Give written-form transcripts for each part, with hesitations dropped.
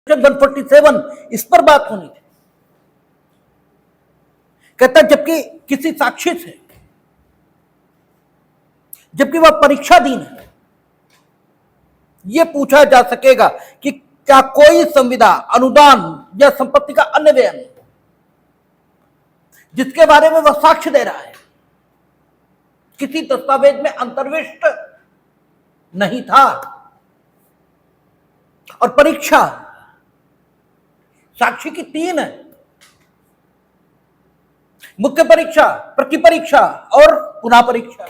147 इस पर बात होनी थी। कहता जबकि किसी साक्षी से, जबकि वह परीक्षाधीन है, यह पूछा जा सकेगा कि क्या कोई संविदा, अनुदान या संपत्ति का अन्य बयान जिसके बारे में वह साक्ष्य दे रहा है किसी दस्तावेज में अंतर्विष्ट नहीं था। और परीक्षा साक्षी की 3 है, मुख्य परीक्षा, प्रतिपरीक्षा और पुनः परीक्षा।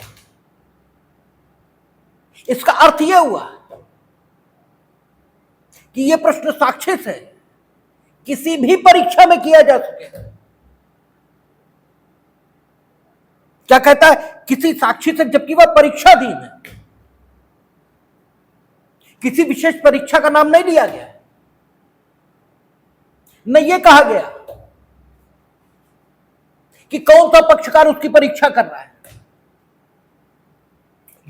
इसका अर्थ यह हुआ कि यह प्रश्न साक्ष्य से किसी भी परीक्षा में किया जा सकेगा। क्या कहता है? किसी साक्षी से जबकि वह परीक्षाधीन है, किसी विशेष परीक्षा का नाम नहीं लिया गया, न यह कहा गया कि कौन सा पक्षकार उसकी परीक्षा कर रहा है।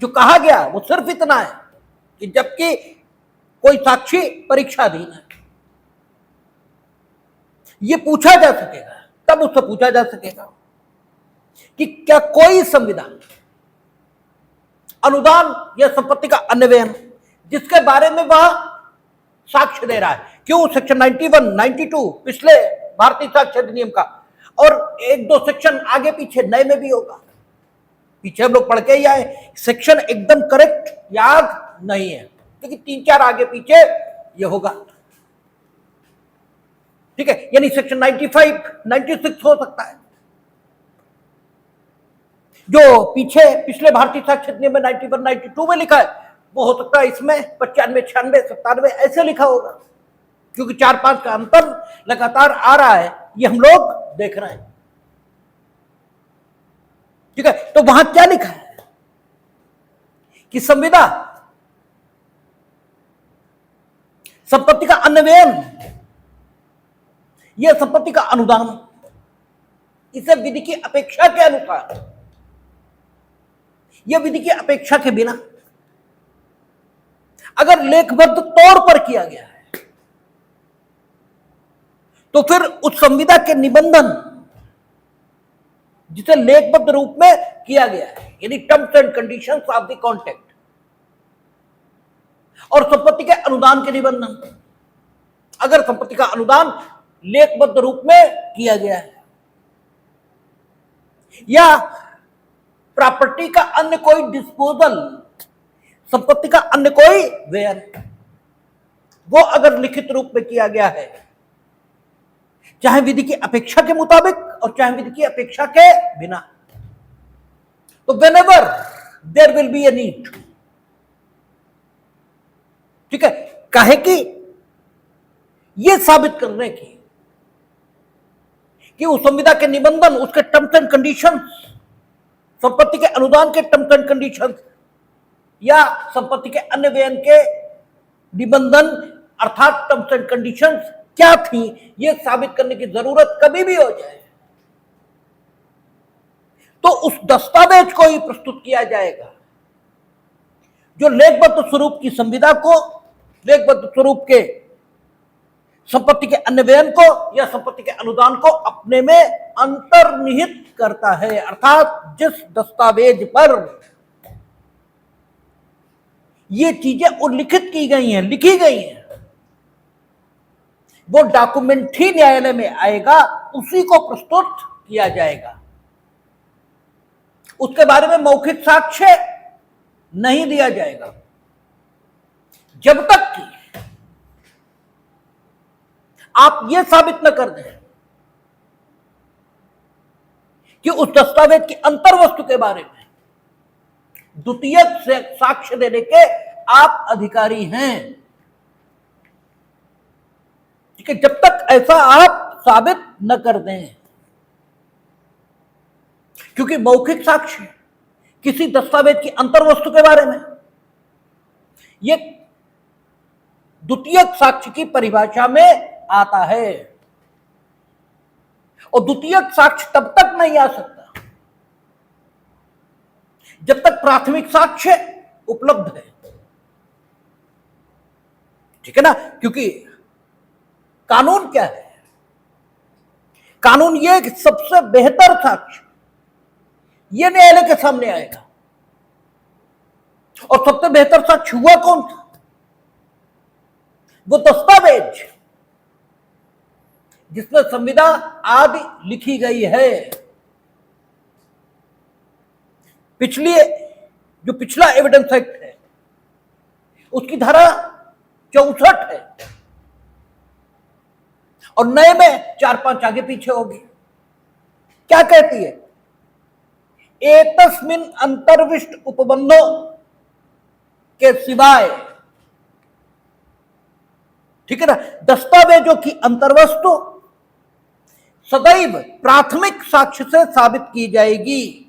जो कहा गया वो सिर्फ इतना है कि जबकि कोई साक्षी परीक्षाधीन है, यह पूछा जा सकेगा, तब उससे पूछा जा सकेगा कि क्या कोई संविधान, अनुदान या संपत्ति का अन्य बयान जिसके बारे में वह साक्ष्य दे रहा है। क्यों? सेक्शन 91, 92 पिछले भारतीय साक्ष्य अधिनियम का, और 1-2 सेक्शन आगे पीछे नए में भी होगा। पीछे हम लोग पढ़ के ही आए, सेक्शन एकदम करेक्ट याद नहीं है, क्योंकि 3-4 आगे पीछे ये होगा। ठीक है, यानी सेक्शन 95, 96 हो सकता है। जो पीछे पिछले भारतीय साक्ष्य अधिनियम में 91, 92 में लिखा है, वो हो सकता है इसमें 95, 96, 97 ऐसे लिखा होगा, क्योंकि 4-5 का अंतर लगातार आ रहा है, ये हम लोग देख रहे हैं। ठीक है, तो वहां क्या लिखा है कि संविदा, संपत्ति का अन्य बयान, यह संपत्ति का अनुदान, इसे विधि की अपेक्षा के अनुसार, यह विधि की अपेक्षा के बिना अगर लेखबद्ध तौर पर किया गया है, तो फिर उस संविदा के निबंधन जिसे लेखबद्ध रूप में किया गया है, यानी terms and conditions of the contract, और संपत्ति के अनुदान के निबंधन, अगर संपत्ति का अनुदान लेखबद्ध रूप में किया गया है, या प्रॉपर्टी का अन्य कोई डिस्पोजल, संपत्ति का अन्य कोई व्यय, वो अगर लिखित रूप में किया गया है, चाहे विधि की अपेक्षा के मुताबिक और चाहे विधि की अपेक्षा के बिना, तो whenever there will be a need, ठीक है, काहे कि यह साबित करने की कि उस संविदा के निबंधन, उसके टर्म्स एंड कंडीशंस, संपत्ति के अनुदान के टर्म्स एंड कंडीशंस या संपत्ति के अन्य बयान के निबंधन अर्थात टर्म्स एंड कंडीशंस क्या थी, यह साबित करने की जरूरत कभी भी हो जाए, तो उस दस्तावेज को ही प्रस्तुत किया जाएगा जो लेखबद्ध स्वरूप की संविदा को, लेखबद्ध स्वरूप के संपत्ति के अन्य बयान को या संपत्ति के अनुदान को अपने में अंतर्निहित करता है। अर्थात जिस दस्तावेज पर ये चीजें उल्लिखित की गई हैं, लिखी गई हैं, वो डॉक्यूमेंट ही न्यायालय में आएगा, उसी को प्रस्तुत किया जाएगा। उसके बारे में मौखिक साक्ष्य नहीं दिया जाएगा जब तक कि आप यह साबित न कर दें कि उस दस्तावेज की अंतर्वस्तु के बारे में द्वितीय साक्ष्य देने के आप अधिकारी हैं। ठीक है, जब तक ऐसा आप साबित न कर दें, क्योंकि मौखिक साक्ष्य किसी दस्तावेज की अंतर्वस्तु के बारे में, यह द्वितीय साक्ष्य की परिभाषा में आता है, और द्वितीय साक्ष्य तब तक नहीं आ सकता जब तक प्राथमिक साक्ष्य उपलब्ध है। ठीक है ना, क्योंकि कानून क्या है? कानून ये कि सबसे बेहतर साक्ष्य ये न्यायालय के सामने आएगा। और सबसे बेहतर साक्ष्य हुआ कौन था? वो दस्तावेज जिसमें संविदा आदि लिखी गई है। जो पिछला एविडेंस एक्ट है उसकी धारा 64 है और नए में 4-5 आगे पीछे होगी। क्या कहती है? एतस्मिन अंतर्विष्ट उपबंधों के सिवाय, ठीक है ना, दस्तावेजों की अंतर्वस्तु सदैव प्राथमिक साक्ष्य से साबित की जाएगी।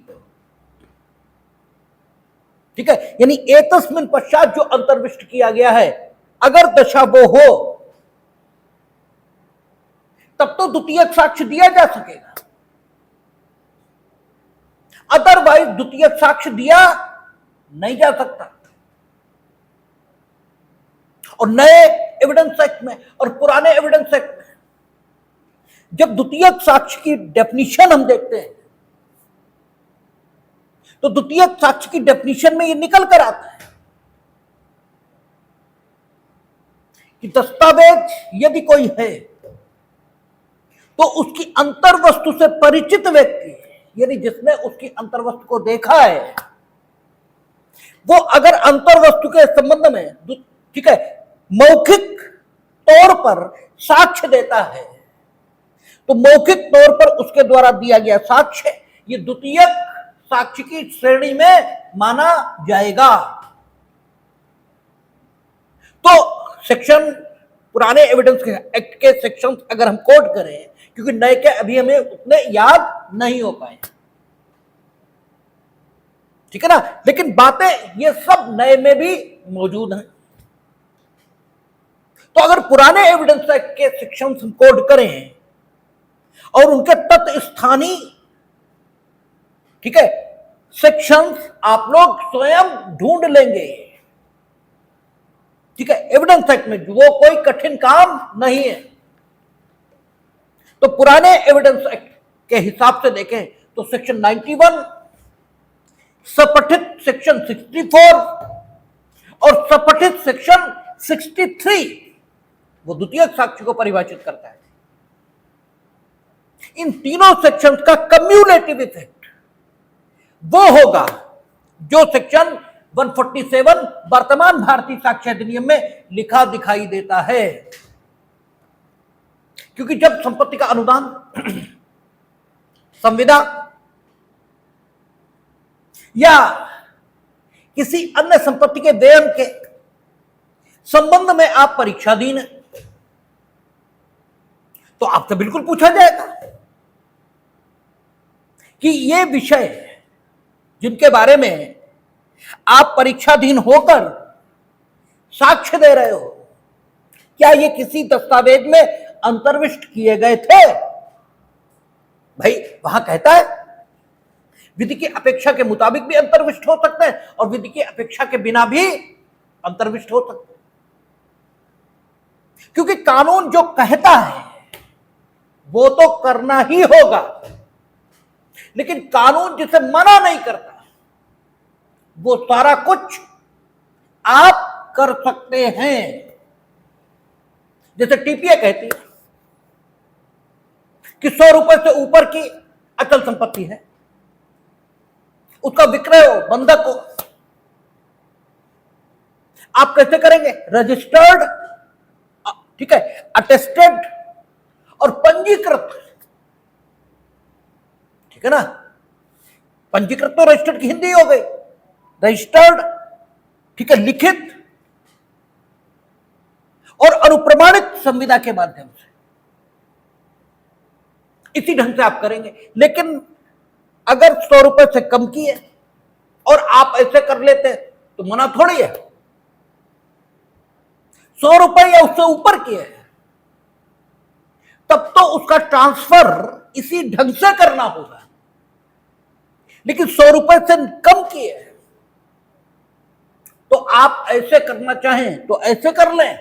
ठीक है, यानी एतस्मिन पश्चात जो अंतर्विष्ट किया गया है, अगर दशा वो हो तब तो द्वितीयक साक्ष्य दिया जा सकेगा, अदरवाइज द्वितीयक साक्ष्य दिया नहीं जा सकता। और नए एविडेंस एक्ट में और पुराने एविडेंस एक्ट में जब द्वितीयक साक्ष्य की डेफिनेशन हम देखते हैं तो द्वितीयक साक्ष्य की डेफिनेशन में ये निकल कर आता है कि दस्तावेज यदि कोई है तो उसकी अंतर्वस्तु से परिचित व्यक्ति, यानी जिसने उसकी अंतर्वस्तु को देखा है, वो अगर अंतर्वस्तु के संबंध में, ठीक है, मौखिक तौर पर साक्ष्य देता है तो मौखिक तौर पर उसके द्वारा दिया गया साक्ष्य ये द्वितीयक साक्ष्य की श्रेणी में माना जाएगा। तो सेक्शन, पुराने एविडेंस एक्ट के सेक्शन अगर हम कोट करें, क्योंकि नए के अभी हमें उतने याद नहीं हो पाए, ठीक है ना, लेकिन बातें ये सब नए में भी मौजूद हैं। तो अगर पुराने एविडेंस एक्ट के सेक्शन हम कोड करें और उनके तत्स्थानी, ठीक है, सेक्शंस आप लोग स्वयं ढूंढ लेंगे, ठीक है, एविडेंस एक्ट में वो कोई कठिन काम नहीं है। तो पुराने एविडेंस एक्ट के हिसाब से देखें तो सेक्शन 91 सपठित सेक्शन 64 और सपठित सेक्शन 63 वो द्वितीयक साक्ष्य को परिभाषित करता है। इन तीनों सेक्शंस का कम्युलेटिव इफेक्ट वो होगा जो सेक्शन 147 वर्तमान भारतीय साक्ष्य अधिनियम में लिखा दिखाई देता है। क्योंकि जब संपत्ति का अनुदान, संविदा या किसी अन्य संपत्ति के व्यय के संबंध में आप परीक्षाधीन हैं तो आपसे बिल्कुल पूछा जाएगा कि ये विषय जिनके बारे में आप परीक्षाधीन होकर साक्ष्य दे रहे हो, क्या ये किसी दस्तावेज में अंतर्विष्ट किए गए थे? भाई वहां कहता है विधि की अपेक्षा के मुताबिक भी अंतर्विष्ट हो सकते हैं और विधि की अपेक्षा के बिना भी अंतर्विष्ट हो सकते हैं। क्योंकि कानून जो कहता है वो तो करना ही होगा, लेकिन कानून जिसे मना नहीं करता वो सारा कुछ आप कर सकते हैं। जैसे टीपीए कहती है कि 100 रुपए से ऊपर की अचल संपत्ति है, उसका विक्रय हो, बंधक हो, आप कैसे करेंगे? रजिस्टर्ड, ठीक है, अटेस्टेड और पंजीकृत, ठीक है ना। पंजीकृत तो रजिस्टर्ड की हिंदी हो गई, रजिस्टर्ड, ठीक है, लिखित और अनुप्रमाणित संविदा के माध्यम से, इसी ढंग से आप करेंगे। लेकिन अगर 100 रुपए से कम की है और आप ऐसे कर लेते तो मना थोड़ी है। 100 रुपए या उससे ऊपर की है तब तो उसका ट्रांसफर इसी ढंग से करना होगा, लेकिन 100 रुपए से कम की है तो आप ऐसे करना चाहें तो ऐसे कर लें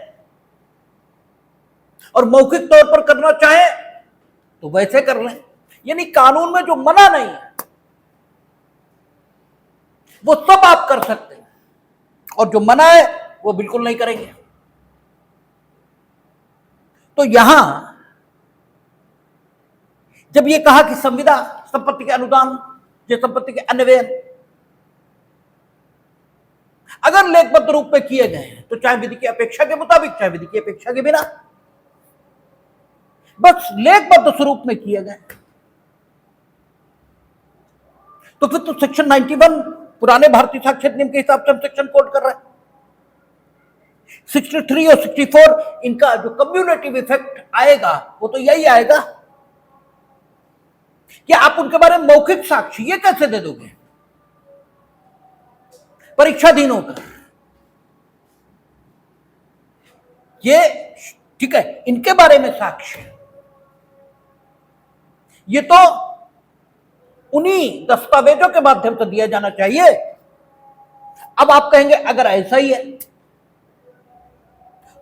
और मौखिक तौर पर करना चाहे तो वैसे कर लें। यानी कानून में जो मना नहीं है वो सब आप कर सकते हैं, और जो मना है वो बिल्कुल नहीं करेंगे। तो यहां जब ये कहा कि संविदा संपत्ति के अनुदान या संपत्ति के अन्य व्यय अगर लेखबद्ध रूप में किए गए हैं तो चाहे विधि की अपेक्षा के मुताबिक चाहे विधि की अपेक्षा के बिना, बस लेखबद्ध स्वरूप में किए गए तो फिर तो सेक्शन 91 पुराने भारतीय साक्ष्य नियम के हिसाब से हम सेक्शन कोड कर रहे हैं। 63 और 64 इनका जो कम्युलेटिव इफेक्ट आएगा वो तो यही आएगा कि आप उनके बारे में मौखिक साक्ष्य ये कैसे दे दोगे परीक्षाधीन होकर। ये ठीक है, इनके बारे में साक्ष्य ये तो उन्हीं दस्तावेजों के माध्यम से दिया जाना चाहिए। अब आप कहेंगे अगर ऐसा ही है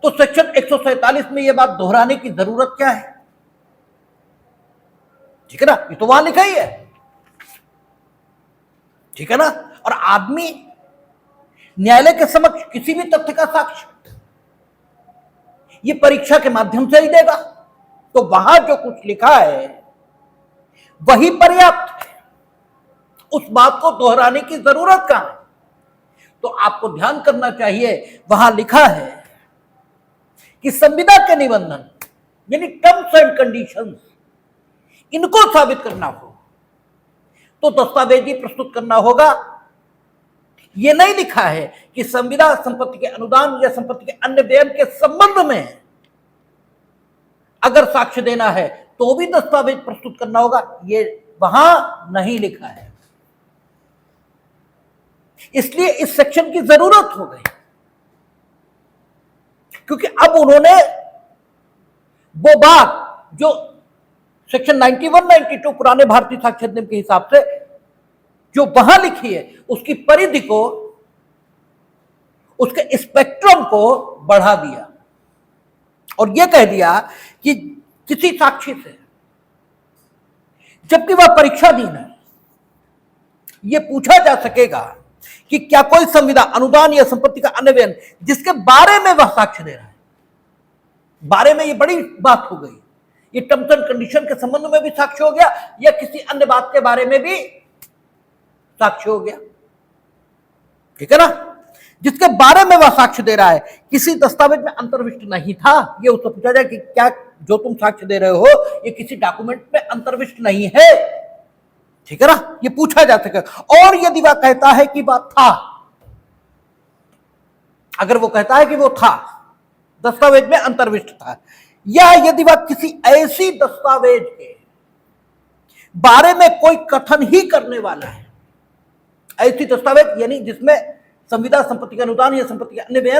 तो सेक्शन 147 में यह बात दोहराने की जरूरत क्या है? ठीक है ना, ये तो वहां लिखा ही है, ठीक है ना। और आदमी न्यायालय के समक्ष किसी भी तथ्य का साक्ष्य ये परीक्षा के माध्यम से ही देगा, तो वहां जो कुछ लिखा है वही पर्याप्त है, उस बात को दोहराने की जरूरत कहां है? तो आपको ध्यान करना चाहिए वहां लिखा है कि संविदा के निबंधन यानी टर्म्स एंड कंडीशंस इनको साबित करना हो तो दस्तावेज ही प्रस्तुत करना होगा। यह नहीं लिखा है कि संविदा संपत्ति के अनुदान या संपत्ति के अन्य व्यय के संबंध में अगर साक्ष्य देना है तो भी दस्तावेज प्रस्तुत करना होगा, यह वहां नहीं लिखा है। इसलिए इस सेक्शन की जरूरत हो गई, क्योंकि अब उन्होंने वो बात जो सेक्शन 91-92 पुराने भारतीय साक्ष्य नियम के हिसाब से जो वहां लिखी है उसकी परिधि को, उसके स्पेक्ट्रम को बढ़ा दिया और यह कह दिया कि किसी साक्षी से जबकि वह परीक्षाधीन है यह पूछा जा सकेगा कि क्या कोई संविदा अनुदान या संपत्ति का अन्य व्यय जिसके बारे में वह साक्ष्य दे रहा है, बारे में यह बड़ी बात हो गई, ये टर्म्स एंड कंडीशन के संबंध में भी साक्ष्य हो गया या किसी अन्य बात के बारे में भी साक्ष्य हो गया, ठीक है ना। जिसके बारे में वह साक्ष्य दे रहा है किसी दस्तावेज में अंतर्विष्ट नहीं था, ये उससे पूछा जाए कि क्या जो तुम साक्ष्य दे रहे हो ये किसी डॉक्यूमेंट में अंतर्विष्ट नहीं है, ठीक है ना, ये पूछा जा सकेगा। और यदि वह कहता है कि वह था, अगर वो कहता है कि वो था दस्तावेज में अंतर्विष्ट था, या यदि वह किसी ऐसी दस्तावेज के बारे में कोई कथन ही करने वाला है, ऐसी दस्तावेज यानी जिसमें संविदा संपत्ति का अनुदान या संपत्ति के अन्य व्यय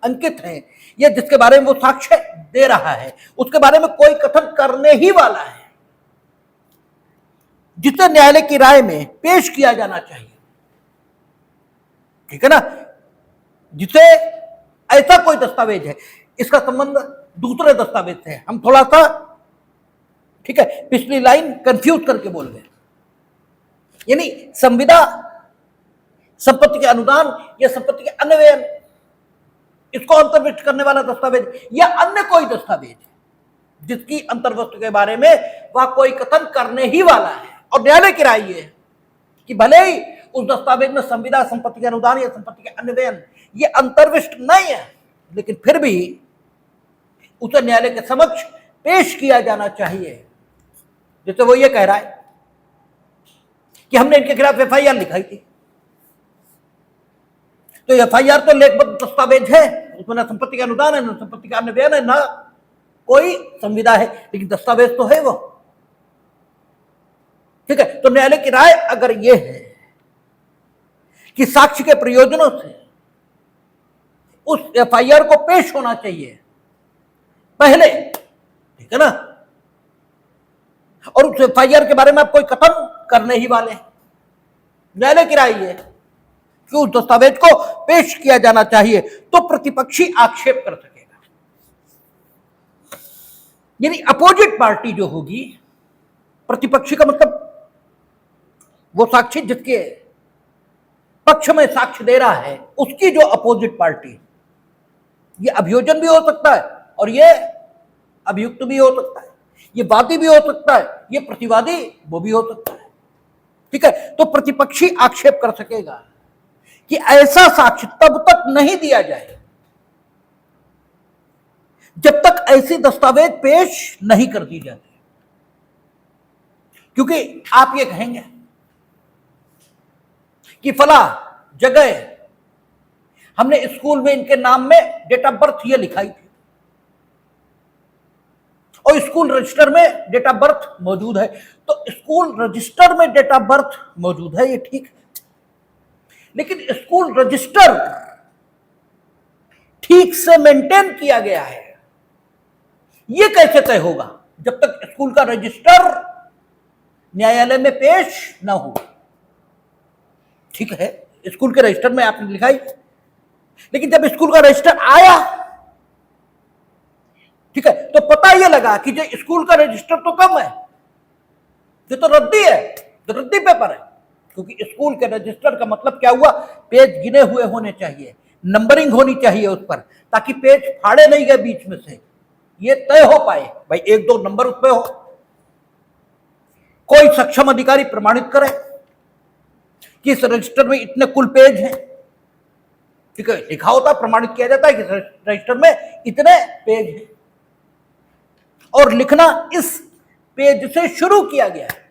अंकित हैं या जिसके बारे में वो साक्ष्य दे रहा है उसके बारे में कोई कथन करने ही वाला है जिसे न्यायालय की राय में पेश किया जाना चाहिए, ठीक है ना, जिसे ऐसा कोई दस्तावेज है, इसका संबंध दूसरे दस्तावेज से है। हम थोड़ा सा ठीक है पिछली लाइन कंफ्यूज करके बोल गए, यानी संविदा संपत्ति के अनुदान या संपत्ति के अन्य व्यय इसको अंतर्विष्ट करने वाला दस्तावेज या अन्य कोई दस्तावेज जिसकी अंतर्वस्तु के बारे में वह कोई कथन करने ही वाला है। और न्यायालय की राय ये है कि भले ही उस दस्तावेज में संविदा संपत्ति के अनुदान या संपत्ति के अन्य व्यय ये अंतर्विष्ट नहीं है, लेकिन फिर भी उसे न्यायालय के समक्ष पेश किया जाना चाहिए। जैसे वो ये कह रहा है कि हमने इनके खिलाफ एफआईआर लिखाई थी, तो एफआईआर तो लेखबद्ध दस्तावेज है, उसमें ना संपत्ति का अनुदान है ना संपत्ति का अन्य व्यय है ना कोई संविदा है, लेकिन दस्तावेज तो है वो, ठीक है। तो न्यायालय की राय अगर यह है कि साक्ष्य के प्रयोजनों से उस एफआईआर को पेश होना चाहिए पहले, ठीक है ना, और उस एफआईआर के बारे में आप कोई कथन करने ही वाले हैं, न्यायालय की राय है कि उस दस्तावेज को पेश किया जाना चाहिए तो प्रतिपक्षी आक्षेप कर सकेगा। यानी अपोजिट पार्टी जो होगी, प्रतिपक्षी का मतलब वो साक्षी जिसके पक्ष में साक्ष्य दे रहा है, उसकी जो अपोजिट पार्टी, ये अभियोजन भी हो सकता है और ये अभियुक्त भी हो सकता है, ये वादी भी हो सकता है, ये प्रतिवादी वो भी हो सकता है। ठीक है, तो प्रतिपक्षी आक्षेप कर सकेगा कि ऐसा साक्ष्य तब तक नहीं दिया जाए जब तक ऐसी दस्तावेज पेश नहीं कर दी जाती। क्योंकि आप ये कहेंगे कि फला जगह हमने स्कूल में इनके नाम में डेट ऑफ बर्थ ये लिखाई थी और स्कूल रजिस्टर में डेट ऑफ बर्थ मौजूद है, तो स्कूल रजिस्टर में डेट ऑफ बर्थ मौजूद है, ये ठीक है। लेकिन स्कूल रजिस्टर ठीक से मेंटेन किया गया है, ये कैसे तय होगा जब तक स्कूल का रजिस्टर न्यायालय में पेश ना हो। ठीक है, स्कूल के रजिस्टर में आपने लिखाई, लेकिन जब स्कूल का रजिस्टर आया, ठीक है, तो पता यह लगा कि जो स्कूल का रजिस्टर तो कम है, ये तो रद्दी है, तो रद्दी पेपर है। क्योंकि स्कूल के रजिस्टर का मतलब क्या हुआ, पेज गिने हुए होने चाहिए, नंबरिंग होनी चाहिए उस पर, ताकि पेज फाड़े नहीं गए बीच में से, ये तय हो पाए भाई एक दो नंबर उस पर हो। कोई सक्षम अधिकारी प्रमाणित करे कि इस रजिस्टर में इतने कुल पेज हैं। ठीक है, लिखा होता, प्रमाणित किया जाता है कि रजिस्टर में इतने पेज हैं और लिखना इस पेज से शुरू किया गया है।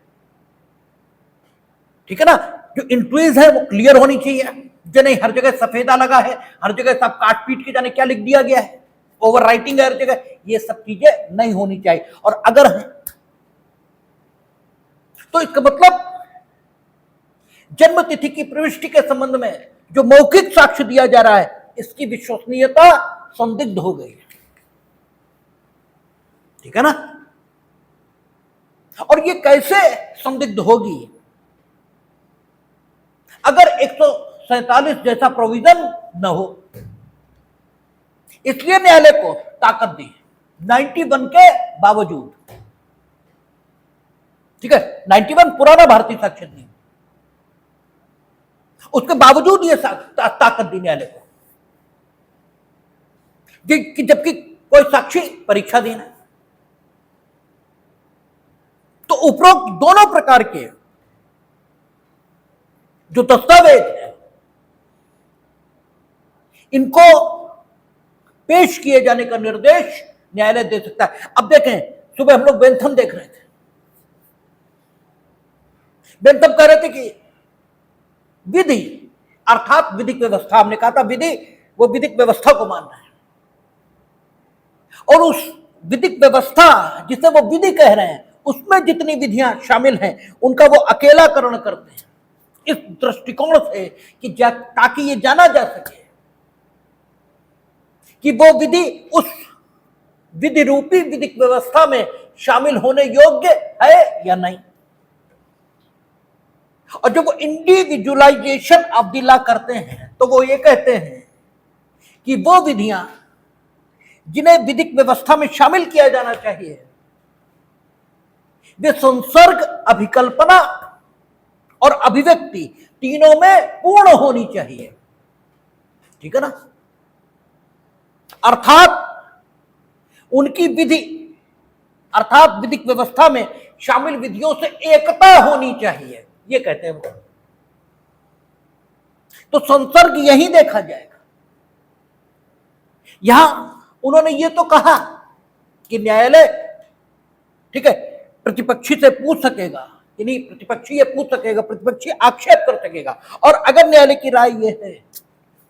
ठीक है ना, जो इंट्रीज है वो क्लियर होनी चाहिए, जो नहीं हर जगह सफेदा लगा है, हर जगह सब काट पीट के जाने क्या लिख दिया गया है, ओवर राइटिंग है हर जगह, ये सब चीजें नहीं होनी चाहिए। और अगर है तो इसका मतलब जन्म तिथि की प्रविष्टि के संबंध में जो मौखिक साक्ष्य दिया जा रहा है, इसकी विश्वसनीयता संदिग्ध हो गई। ठीक है ना, और ये कैसे संदिग्ध होगी, अगर 147 जैसा प्रोविजन न हो। इसलिए न्यायालय को ताकत दी 91 के बावजूद। ठीक है, 91 पुराना भारतीय साक्ष्य नियम, उसके बावजूद ये ताकत दी न्यायालय को कि जबकि कोई साक्षी परीक्षा देना है, तो उपरोक्त दोनों प्रकार के जो दस्तावेज है इनको पेश किए जाने का निर्देश न्यायालय दे सकता है। अब देखें, सुबह हम लोग बेंथम देख रहे थे, बेंथम कह रहे थे कि विधि अर्थात विधिक व्यवस्था, हमने कहा था विधि वो विधिक व्यवस्था को मान रहा है, और उस विधिक व्यवस्था जिसे वो विधि कह रहे हैं उसमें जितनी विधियां शामिल हैं उनका वो अकेलाकरण करते हैं इस दृष्टिकोण से कि ताकि ये जाना जा सके कि वो विधि उस विधि रूपी विधिक व्यवस्था में शामिल होने योग्य है या नहीं। और जब वो इंडिविजुअलाइजेशन ऑफ द लॉ करते हैं तो वो ये कहते हैं कि वो विधियां जिन्हें विधिक व्यवस्था में शामिल किया जाना चाहिए वे संसर्ग, अभिकल्पना और अभिव्यक्ति तीनों में पूर्ण होनी चाहिए। ठीक है ना, अर्थात उनकी विधि अर्थात विधिक व्यवस्था में शामिल विधियों से एकता होनी चाहिए, ये कहते हैं वो। तो संसर्ग यही देखा जाएगा। यहां उन्होंने ये तो कहा कि न्यायालय, ठीक है, प्रतिपक्षी से पूछ सकेगा कि नहीं, प्रतिपक्षी ये पूछ सकेगा, प्रतिपक्षी आक्षेप कर सकेगा। और अगर न्यायालय की राय यह है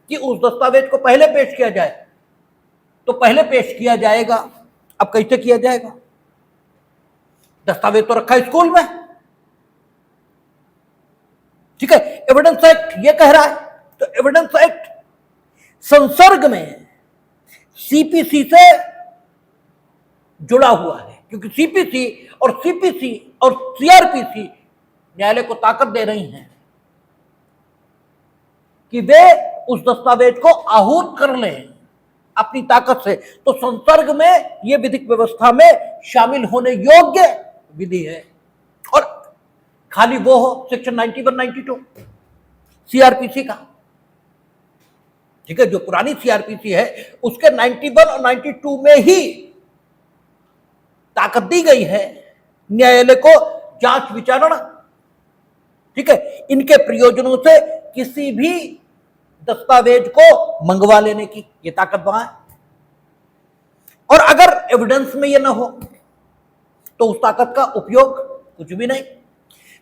कि उस दस्तावेज को पहले पेश किया जाए तो पहले पेश किया जाएगा। अब कैसे किया जाएगा, दस्तावेज तो रखा है स्कूल में। ठीक है, एविडेंस एक्ट ये कह रहा है, तो एविडेंस एक्ट संसर्ग में सीपीसी से जुड़ा हुआ है, क्योंकि सीपीसी और सीपीसी और सीआरपीसी न्यायालय को ताकत दे रही हैं कि वे उस दस्तावेज को आहूत कर लें अपनी ताकत से, तो संसर्ग में यह विधिक व्यवस्था में शामिल होने योग्य विधि है। और खाली वो हो सेक्शन 91 92 सीआरपीसी का, ठीक है, जो पुरानी सीआरपीसी है उसके 91 और 92 में ही ताकत दी गई है न्यायालय को जांच विचारणा, ठीक है, इनके प्रयोजनों से किसी भी दस्तावेज को मंगवा लेने की ये ताकत वहां है। और अगर एविडेंस में ये ना हो तो उस ताकत का उपयोग कुछ भी नहीं।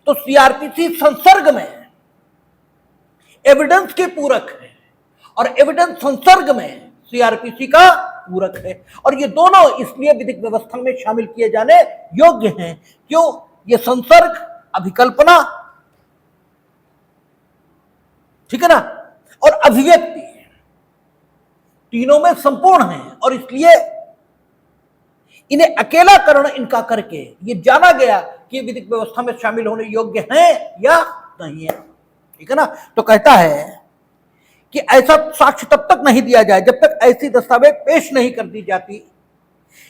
तो सीआरपीसी संसर्ग में एविडेंस के पूरक है और एविडेंस संसर्ग में सीआरपीसी का पूरक है, और ये दोनों इसलिए विधिक व्यवस्था में शामिल किए जाने योग्य हैं क्यों? ये संसर्ग, अभिकल्पना, ठीक है ना, और अभिव्यक्ति तीनों में संपूर्ण है, और इसलिए इन्हें अकेला करण इनका करके ये जाना गया कि विधिक व्यवस्था में शामिल होने योग्य हैं या नहीं है, ठीक है ना। तो कहता है कि ऐसा साक्ष्य तब तक नहीं दिया जाए जब तक ऐसी दस्तावेज पेश नहीं कर दी जाती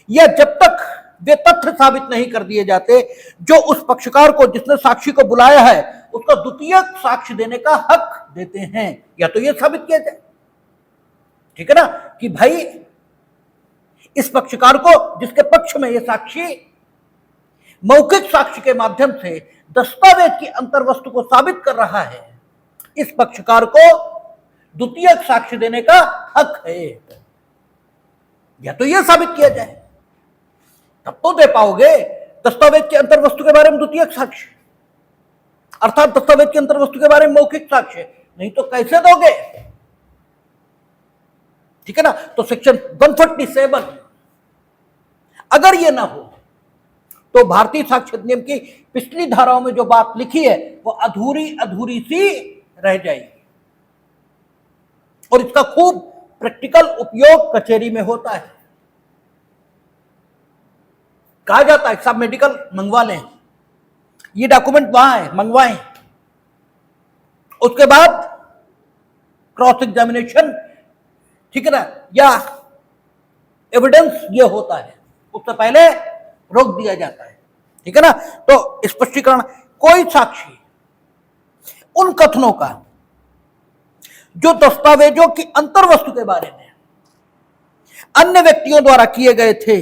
या जब तक वे तथ्य साबित नहीं कर दिए जाते जो उस पक्षकार को जिसने साक्षी को बुलाया है उसका द्वितीय साक्ष्य देने का हक देते हैं। या तो यह साबित किया जाए, ठीक है ना, कि भाई इस पक्षकार को जिसके पक्ष में यह साक्षी मौखिक साक्ष्य के माध्यम से दस्तावेज की अंतर्वस्तु को साबित कर रहा है, इस पक्षकार को द्वितीय साक्ष्य देने का हक है। या तो यह साबित किया जाए तब तो दे पाओगे दस्तावेज के अंतर्वस्तु के बारे में द्वितीय साक्ष्य, अर्थात दस्तावेज के अंतर्वस्तु के बारे में मौखिक साक्ष्य, नहीं तो कैसे दोगे, ठीक है ना। तो सेक्शन 147 अगर यह ना हो तो भारतीय साक्ष्य अधिनियम की पिछली धाराओं में जो बात लिखी है वो अधूरी अधूरी सी रह जाएगी, और इसका खूब प्रैक्टिकल उपयोग कचहरी में होता है। कहा जाता है सब मेडिकल मंगवा लें, ये डॉक्यूमेंट वहां है, मंगवाएं, उसके बाद क्रॉस एग्जामिनेशन, ठीक है ना, या एविडेंस ये होता है, उससे पहले रोक दिया जाता है, ठीक है ना। तो स्पष्टीकरण, कोई साक्षी उन कथनों का जो दस्तावेजों की अंतर्वस्तु के बारे में अन्य व्यक्तियों द्वारा किए गए थे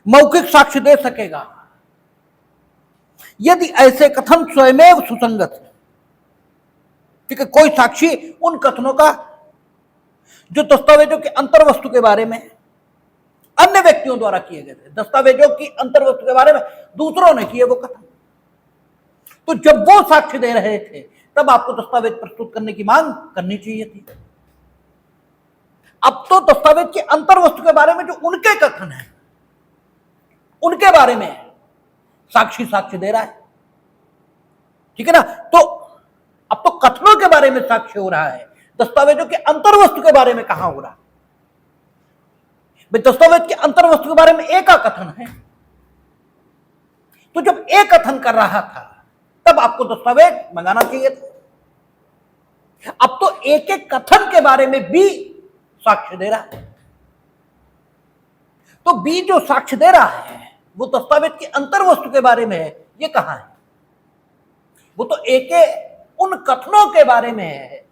मौखिक साक्ष्य दे सकेगा यदि ऐसे कथन स्वयमेव सुसंगत है, ठीक है। कोई साक्षी उन कथनों का जो दस्तावेजों के अंतर्वस्तु के बारे में अन्य व्यक्तियों द्वारा किए गए थे, दस्तावेजों की अंतर्वस्तु के बारे में दूसरों ने किए वो कथन, तो जब वो साक्ष्य दे रहे थे तब आपको दस्तावेज प्रस्तुत करने की मांग करनी चाहिए थी। अब तो दस्तावेज के अंतर्वस्तु के बारे में जो उनके कथन है उनके बारे में साक्षी साक्ष्य दे रहा है, ठीक है ना। तो अब तो कथनों के बारे में साक्ष्य हो रहा है, दस्तावेजों के अंतर्वस्तु के बारे में कहां हो रहा है। दस्तावेज के अंतर्वस्तु के बारे में एक का कथन है, तो जब एक कथन कर रहा था तब आपको दस्तावेज मंगाना चाहिए था। अब तो एक एक कथन के बारे में भी साक्ष्य दे रहा है, तो बी जो साक्ष्य दे रहा है वो दस्तावेज की अंतर्वस्तु के बारे में है, ये कहां है? वो तो एक उन कथनों के बारे में है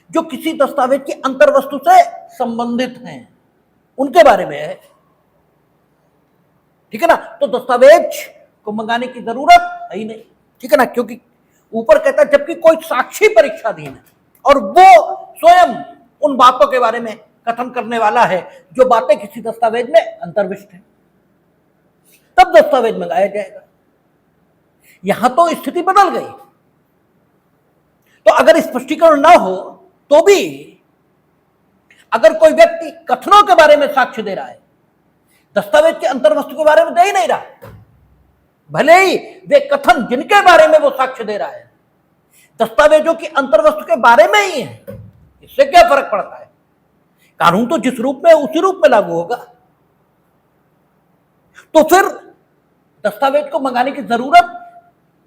जो किसी दस्तावेज की अंतर्वस्तु से संबंधित हैं, उनके बारे में है, ठीक है ना। तो दस्तावेज को मंगाने की जरूरत है ही नहीं, ठीक है ना, क्योंकि ऊपर कहता है जबकि कोई साक्षी परीक्षाधीन है और वो स्वयं उन बातों के बारे में कथन करने वाला है जो बातें किसी दस्तावेज में अंतर्विष्ट है, तब दस्तावेज मंगाया जाएगा। यहां तो स्थिति बदल गई। तो अगर स्पष्टीकरण ना हो तो भी अगर कोई व्यक्ति कथनों के बारे में साक्ष्य दे रहा है, दस्तावेज के अंतर्वस्तु के बारे में दे ही नहीं रहा, भले ही वे कथन जिनके बारे में वो साक्ष्य दे रहा है दस्तावेजों की अंतर्वस्तु के बारे में ही है, इससे क्या फर्क पड़ता है? कानून तो जिस रूप में उसी रूप में लागू होगा। तो फिर दस्तावेज को मंगाने की जरूरत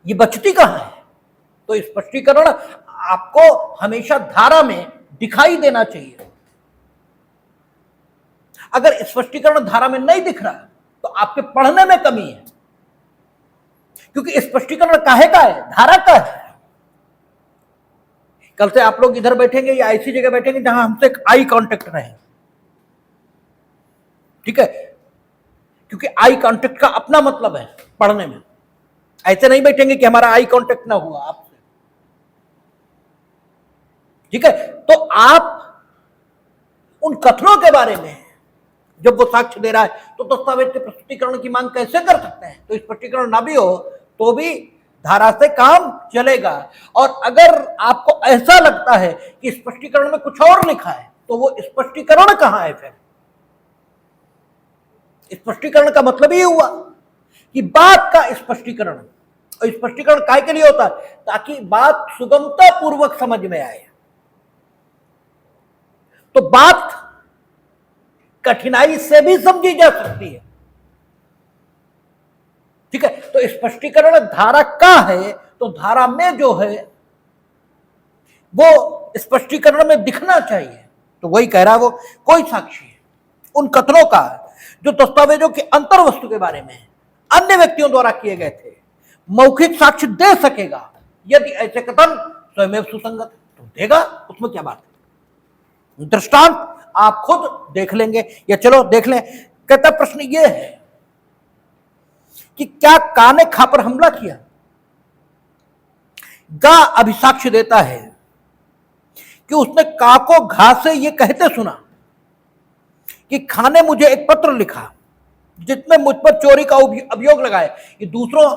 ये बचती कहां है? तो स्पष्टीकरण आपको हमेशा धारा में दिखाई देना चाहिए, अगर स्पष्टीकरण धारा में नहीं दिख रहा तो आपके पढ़ने में कमी है, क्योंकि स्पष्टीकरण काहे का है, धारा का है। कल से आप लोग इधर बैठेंगे या ऐसी जगह बैठेंगे जहां हमसे एक आई कांटेक्ट रहे, ठीक है, क्योंकि आई कांटेक्ट का अपना मतलब है पढ़ने में। ऐसे नहीं बैठेंगे कि हमारा आई कांटेक्ट ना हुआ आपसे, ठीक है। तो आप उन कथनों के बारे में जब वो साक्ष्य दे रहा है तो दस्तावेज के प्रस्तुतिकरण की मांग कैसे कर सकते हैं? तो स्पष्टीकरण ना भी हो तो भी धारा से काम चलेगा। और अगर आपको ऐसा लगता है कि स्पष्टीकरण में कुछ और लिखा है तो वो स्पष्टीकरण कहां है? फिर स्पष्टीकरण का मतलब ही हुआ कि बात का स्पष्टीकरण, और स्पष्टीकरण काय के लिए होता है? ताकि बात सुगमता पूर्वक समझ में आए। तो बात कठिनाई से भी समझी जा सकती है, ठीक है। तो स्पष्टीकरण धारा का है, तो धारा में जो है वो स्पष्टीकरण में दिखना चाहिए। तो वही कह रहा है वो, कोई साक्षी उन कथनों का जो दस्तावेजों की अंतर वस्तु के बारे में अन्य व्यक्तियों द्वारा किए गए थे मौखिक साक्ष्य दे सकेगा, यदि ऐसे कथन स्वयं सुसंगत है तो देगा, उसमें क्या बात है। दृष्टांत आप खुद देख लेंगे, या चलो देख लें। कहता प्रश्न यह है कि क्या का ने खा पर हमला किया? गा अभिसाक्ष्य देता है कि उसने का को घा से यह कहते सुना कि खा ने मुझे एक पत्र लिखा जिसमें मुझ पर चोरी का अभियोग लगाए। ये दूसरों,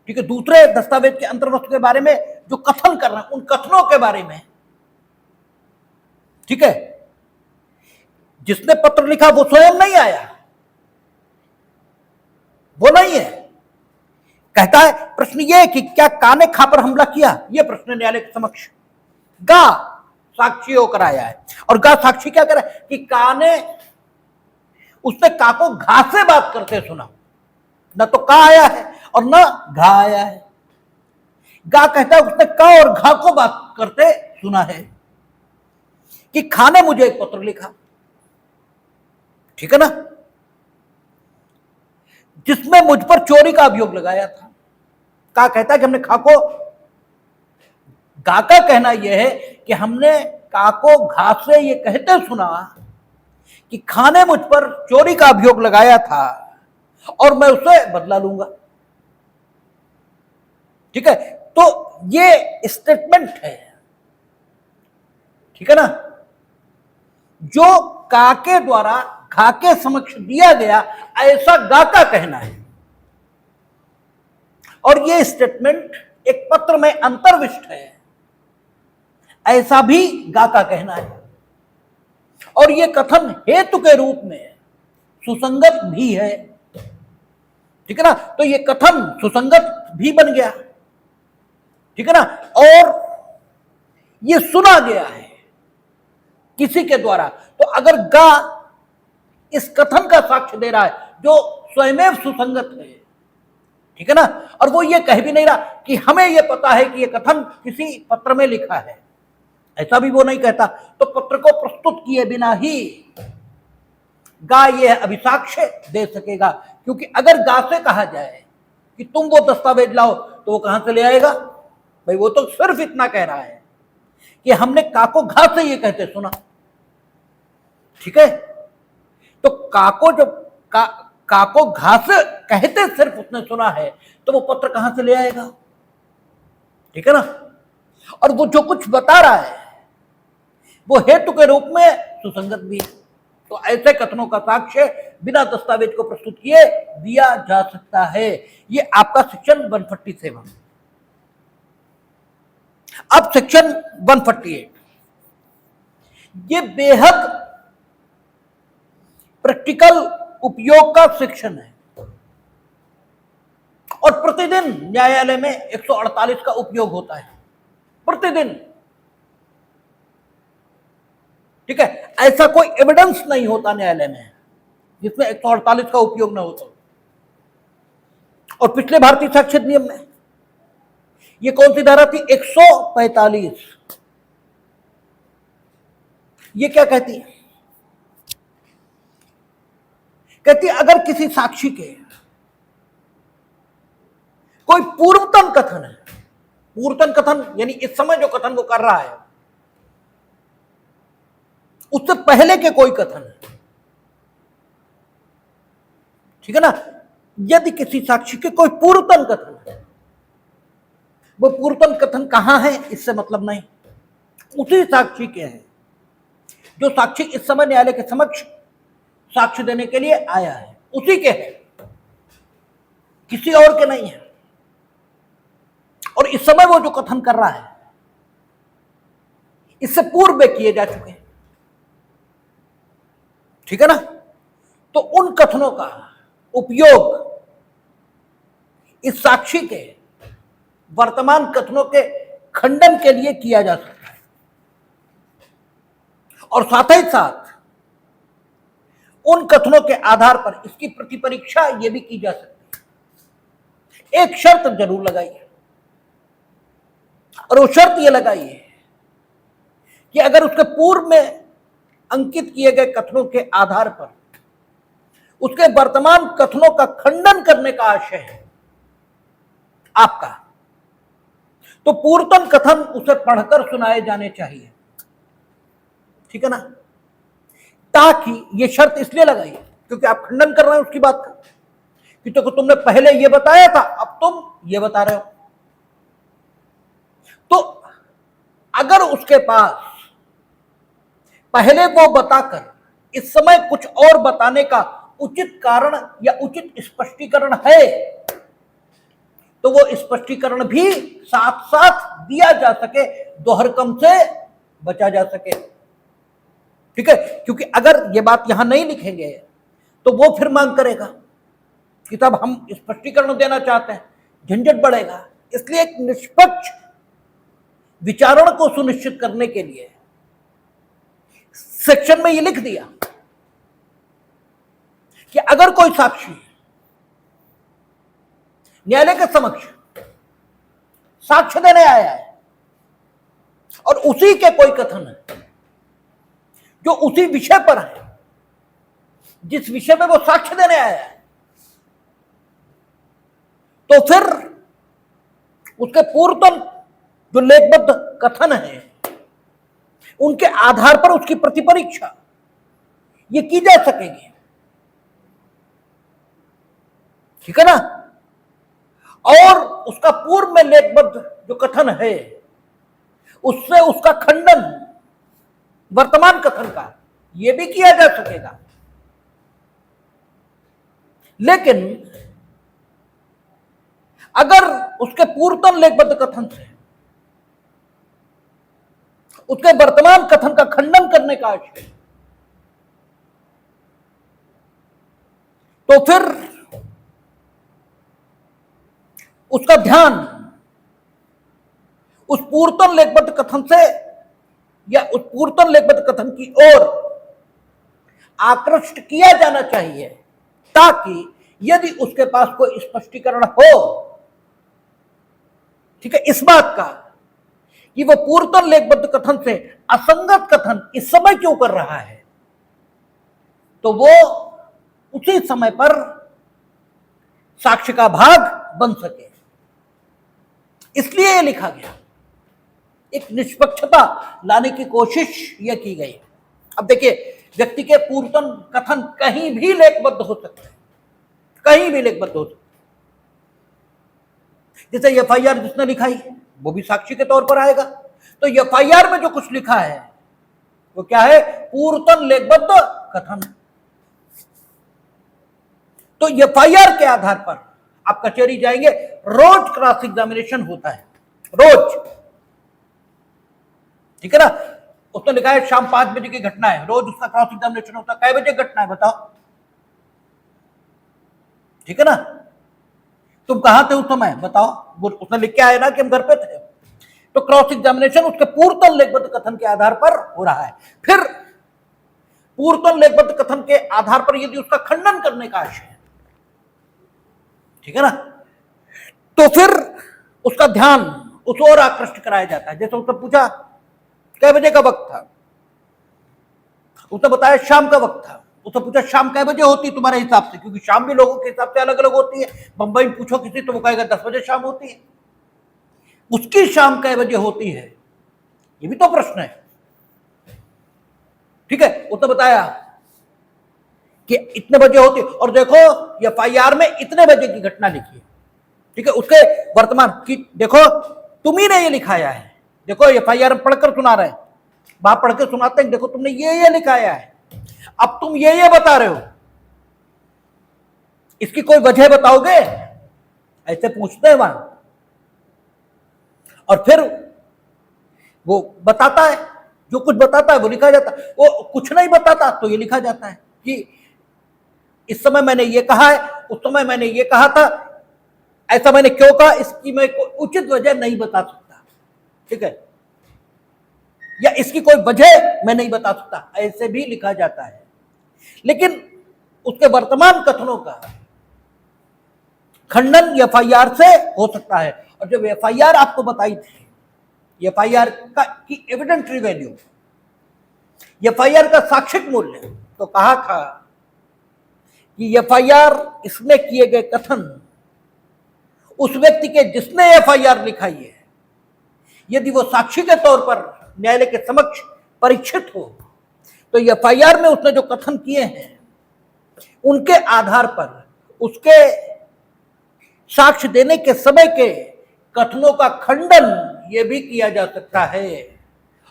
ठीक है, दूसरे दस्तावेज के अंतर्वस्तु के बारे में जो कथन कर रहे हैं उन कथनों के बारे में, ठीक है। जिसने पत्र लिखा वो स्वयं नहीं आया, वो नहीं है। कहता है प्रश्न ये कि क्या का ने खा पर हमला किया? यह प्रश्न न्यायालय के समक्ष गा साक्षी होकर आया है। और गा साक्षी क्या करे कि का ने, उसने का को घा से बात करते सुना। न तो का आया है और न घा आया है। गा कहता है उसने का और घा को बात करते सुना है कि खा ने मुझे एक पत्र लिखा, ठीक है ना, जिसमें मुझ पर चोरी का अभियोग लगाया था। का कहता है कि हमने खा को, गा का कहना यह है कि हमने का को घा से यह कहते सुना कि खा ने मुझ पर चोरी का अभियोग लगाया था और मैं उससे बदला लूंगा, ठीक है। तो ये स्टेटमेंट है, ठीक है ना, जो का के द्वारा घा के समक्ष दिया गया, ऐसा गा का कहना है। और ये स्टेटमेंट एक पत्र में अंतर्विष्ट है, ऐसा भी गा का कहना है। और ये कथन हेतु के रूप में सुसंगत भी है, ठीक है ना। तो ये कथन सुसंगत भी बन गया, ठीक है ना। और ये सुना गया है किसी के द्वारा। तो अगर गा इस कथन का साक्ष्य दे रहा है जो स्वयं सुसंगत है, ठीक है ना, और वो ये कह भी नहीं रहा कि हमें ये पता है कि ये कथन किसी पत्र में लिखा है, ऐसा भी वो नहीं कहता, तो पत्र को प्रस्तुत किए बिना ही गा ये अभिसाक्ष्य दे सकेगा। क्योंकि अगर गा से कहा जाए कि तुम वो दस्तावेज लाओ तो वो कहां से ले आएगा भाई? वो तो सिर्फ इतना कह रहा है कि हमने का को घा से ये कहते सुना, ठीक है। तो का को जो का को घा से कहते सिर्फ उसने सुना है तो वो पत्र कहां से ले आएगा, ठीक है ना। और वो जो कुछ बता रहा है वो हेतु के रूप में सुसंगत भी है। तो ऐसे कथनों का साक्ष्य बिना दस्तावेज को प्रस्तुत किए दिया जा सकता है। ये आपका सेक्शन 147। अब सेक्शन 148, ये बेहद प्रैक्टिकल उपयोग का सेक्शन है और प्रतिदिन न्यायालय में 148 का उपयोग होता है, प्रतिदिन, ठीक है। ऐसा कोई एविडेंस नहीं होता न्यायालय में जिसमें 148 का उपयोग ना होता। और पिछले भारतीय साक्ष्य अधिनियम में ये कौन सी धारा थी? 145। ये क्या कहती है? कहती अगर किसी साक्षी के कोई पूर्वतन कथन है, पूर्वतन कथन यानी इस समय जो कथन वो कर रहा है उससे पहले के कोई कथन है, ठीक है ना। यदि किसी साक्षी के कोई पूर्वतन कथन है, वो पूर्वतन कथन कहां है इससे मतलब नहीं, उसी साक्षी के हैं जो साक्षी इस समय न्यायालय के समक्ष साक्ष्य देने के लिए आया है, उसी के हैं, किसी और के नहीं है। और इस समय वो जो कथन कर रहा है इससे पूर्व में किए जा चुके हैं, ठीक है ना। तो उन कथनों का उपयोग इस साक्षी के वर्तमान कथनों के खंडन के लिए किया जा सकता है, और साथ ही साथ उन कथनों के आधार पर इसकी प्रतिपरीक्षा यह भी की जा सकती है। एक शर्त जरूर लगाइए, और वो शर्त यह लगाइए कि अगर उसके पूर्व में अंकित किए गए कथनों के आधार पर उसके वर्तमान कथनों का खंडन करने का आशय है आपका, तो पूर्वतन कथन उसे पढ़कर सुनाए जाने चाहिए, ठीक है ना। ताकि ये शर्त इसलिए लगाई क्योंकि आप खंडन कर रहे हैं उसकी बात का, कि तो तुमने पहले ये बताया था अब तुम ये बता रहे हो। तो अगर उसके पास पहले वो बताकर इस समय कुछ और बताने का उचित कारण या उचित स्पष्टीकरण है, तो वो स्पष्टीकरण भी साथ साथ दिया जा सके, दोहरकम से बचा जा सके, ठीक है। क्योंकि अगर ये बात यहां नहीं लिखेंगे तो वो फिर मांग करेगा कि तब हम स्पष्टीकरण देना चाहते हैं, झंझट बढ़ेगा। इसलिए एक निष्पक्ष विचारण को सुनिश्चित करने के लिए सेक्शन में ये लिख दिया कि अगर कोई साक्षी न्यायालय के समक्ष साक्ष्य देने आया है और उसी के कोई कथन है जो उसी विषय पर है जिस विषय में वो साक्ष्य देने आया है, तो फिर उसके पूर्वतन जो लेखबद्ध कथन है उनके आधार पर उसकी प्रतिपरीक्षा ये की जा सकेगी, ठीक है ना। और उसका पूर्व में लेखबद्ध जो कथन है उससे उसका खंडन वर्तमान कथन का यह भी किया जा सकेगा। लेकिन अगर उसके पूर्वतन लेखबद्ध कथन से उसके वर्तमान कथन का खंडन करने का आशय, तो फिर उसका ध्यान उस पूर्वतन लेखबद्ध कथन से या उस पूर्वतन लेखबद्ध कथन की ओर आकृष्ट किया जाना चाहिए, ताकि यदि उसके पास कोई स्पष्टीकरण हो, ठीक है, इस बात का कि वह पूर्वतन लेखबद्ध कथन से असंगत कथन इस समय क्यों कर रहा है, तो वो उसी समय पर साक्ष्य का भाग बन सके। इसलिए यह लिखा गया, एक निष्पक्षता लाने की कोशिश यह की गई। अब देखिए, व्यक्ति के पूर्वतन कथन कहीं भी लेखबद्ध हो सकते हैं, कहीं भी लेखबद्ध हो सकते हैं। जैसे एफआईआर जिसने लिखाई वो भी साक्षी के तौर पर आएगा, तो एफआईआर में जो कुछ लिखा है वो क्या है, पूर्वतन लेखबद्ध कथन। तो एफआईआर के आधार पर आप कचहरी जाएंगे, रोज क्रॉस एग्जामिनेशन होता है, रोज, ठीक है ना। उसने लिखा है शाम 5 बजे की घटना है, रोज उसका क्रॉस एग्जामिनेशन होता है। कै बजे घटना है बताओ, ठीक है ना। तुम कहां थे उस समय बताओ, वो उसने लिख के आया ना कि हम घर पे थे। तो क्रॉस एग्जामिनेशन उसके पूर्वतन लेखबद्ध कथन के आधार पर हो रहा है। फिर पूर्वतन लेखबद्ध कथन के आधार पर यदि उसका खंडन करने का आशय है, ठीक है ना, तो फिर उसका ध्यान उस ओर आकृष्ट कराया जाता है। जैसे उसने पूछा कै बजे का वक्त था, उसने बताया शाम का वक्त था, उससे पूछा शाम कै बजे होती है तुम्हारे हिसाब से, क्योंकि शाम भी लोगों के हिसाब से अलग अलग होती है। बंबई में पूछो किसी तो वो कहेगा 10 बजे शाम होती है। उसकी शाम कै बजे होती है, ये भी तो प्रश्न है। ठीक है, उसने बताया कि इतने बजे होती है, और देखो एफआईआर में इतने बजे की घटना लिखी है। ठीक है, उसके वर्तमान की देखो, तुम ही ने ये लिखाया है। देखो एफआईआर पढ़कर सुना रहे हैं, वहां पढ़ के सुनाते हैं, देखो तुमने ये लिखाया है, अब तुम ये बता रहे हो, इसकी कोई वजह बताओगे? ऐसे पूछते हैं वहां। और फिर वो बताता है, जो कुछ बताता है वो लिखा जाता है। वो कुछ नहीं बताता तो ये लिखा जाता है कि इस समय मैंने ये कहा है, उस समय मैंने ये कहा था, ऐसा मैंने क्यों कहा, इसकी मैं कोई उचित वजह नहीं बता सकता। ठीक है, या इसकी कोई वजह मैं नहीं बता सकता, ऐसे भी लिखा जाता है। लेकिन उसके वर्तमान कथनों का खंडन एफआईआर से हो सकता है। और जब एफआईआर आपको बताई थी, एफआईआर का की एविडेंटरी वैल्यू, एफआईआर का साक्षिक मूल्य, तो कहा था कि एफआईआर इसमें किए गए कथन उस व्यक्ति के जिसने एफआईआर लिखाई है, यदि वो साक्षी के तौर पर न्यायालय के समक्ष परीक्षित हो, तो एफआईआर में उसने जो कथन किए हैं उनके आधार पर उसके साक्ष्य देने के समय के कथनों का खंडन यह भी किया जा सकता है।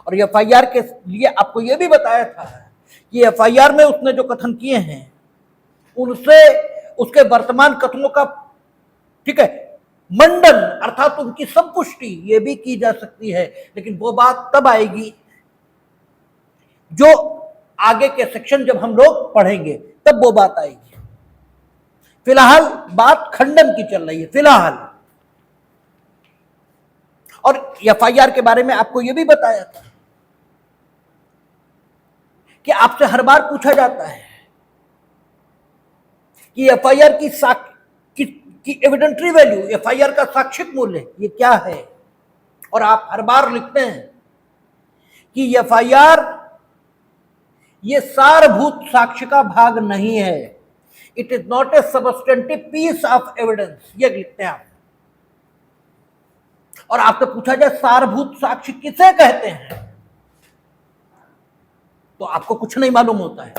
और एफआईआर के लिए आपको यह भी बताया था कि एफआईआर में उसने जो कथन किए हैं उनसे उसके वर्तमान कथनों का, ठीक है, मंडन अर्थात उनकी संपुष्टि ये भी की जा सकती है। लेकिन वो बात तब आएगी जो आगे के सेक्शन जब हम लोग पढ़ेंगे तब वो बात आएगी। फिलहाल बात खंडन की चल रही है फिलहाल। और एफआईआर के बारे में आपको यह भी बताया था कि आपसे हर बार पूछा जाता है कि एफआईआर की एविडेंटरी वैल्यू, एफआईआर का साक्षिक मूल्य ये क्या है। और आप हर बार लिखते हैं कि एफआईआर ये सारभूत साक्ष्य का भाग नहीं है, it is not a substantive piece of evidence, ये लिखते हैं आप। और आपसे पूछा जाए सारभूत साक्ष्य किसे कहते हैं, तो आपको कुछ नहीं मालूम होता है।